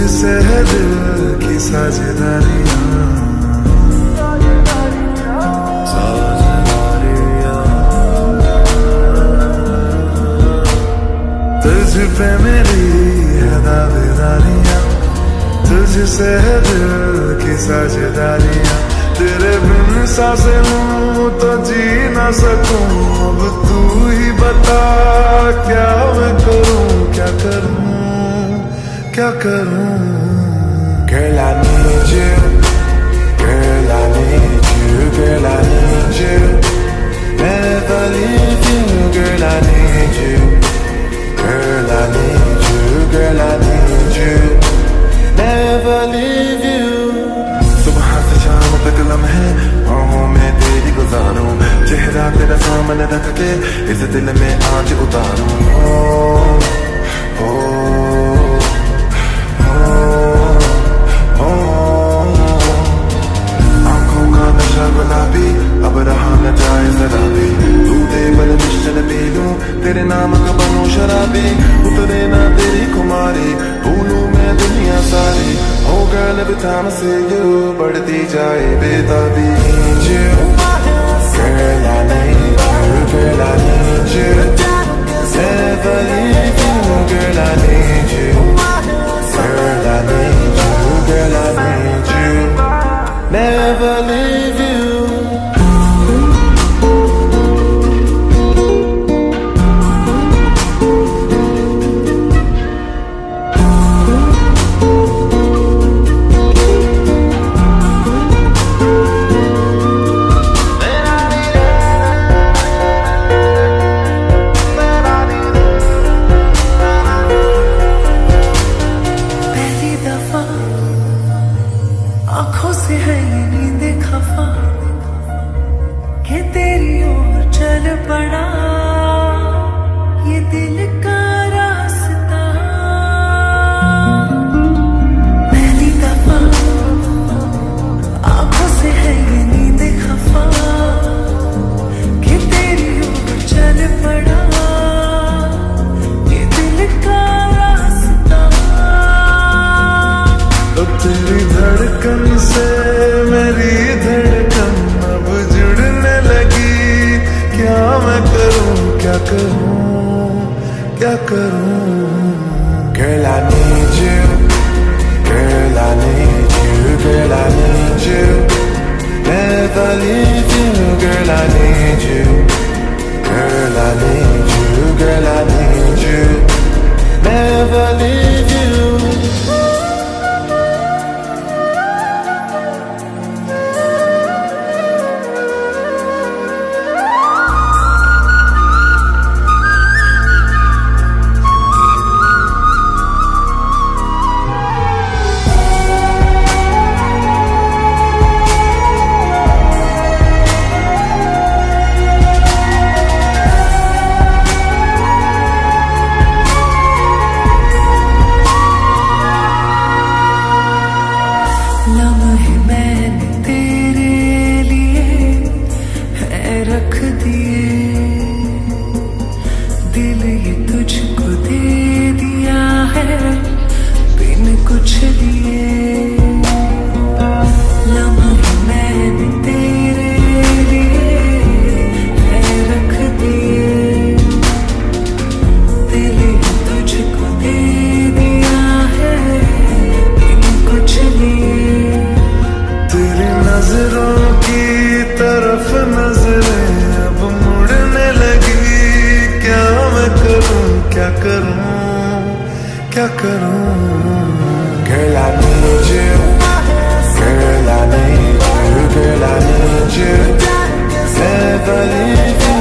तुझसे है दिल की साझेदारियां, तुझ पे मेरी है दावेदारियां, तुझसे है दिल की साझेदारियां। तेरे बिन सांसें लूं तो जी ना सकूं, अब तू ही बता क्या मैं करूं, क्या करूं, क्या करूं। Girl, I need you, girl, I need you, girl, I need you, never leave you, girl, I need you, girl, I need you, girl, I need you, never leave you। सुबह से शाम तक लम्हे बाहों में तेरी गुजारूं, चेहरा तेरा सामने रख के इस दिल में आज उतारूं। ओ, आंखों का नशा गुलाबी अब रहा न जाए जरा भी, तू दे बल मिश्रण पी लूं, तेरे नाम का बनूं शराबी, उतरे ना तेरी खुमारी, भूलूं मैं दुनिया सारी। Oh girl, every time I see you, बढ़ती जाए बेताबी। Girl, I need you, girl, I need you, never leave you, girl, I need you, girl, I need you, girl, I need you, never leave you। आँखों से है ये नींद खफा कि तेरी ओर चल पड़ा ये दिल का रास्ता। पहली दफा आँखों से है ये नींद खफा कि तेरी ओर चल पड़ा ये दिल का रास्ता। तो तेरी धड़कन से मेरी धड़कन अब जुड़ने लगी, क्या मैं करूं, क्या करूं, क्या करूं। Girl, I need you, girl, I need you, girl, I need you, never leave you, girl, I need you, girl, I need you, girl, I need you, never leave you। लम्हे मैंने तेरे लिए है रख दिए, दिल ये तुझको दे दिया है बिन कुछ लिए। लम्हे मैंने तेरे लिए है रख दिए, दिल ये तुझको दे दिया है बिन कुछ लिए। नजरों की तरफ नजरें अब मुड़ने लगी, क्या मैं करूं, क्या करूं, क्या करूं। Girl, I need you, girl, I need you, girl, I need you, never leave you।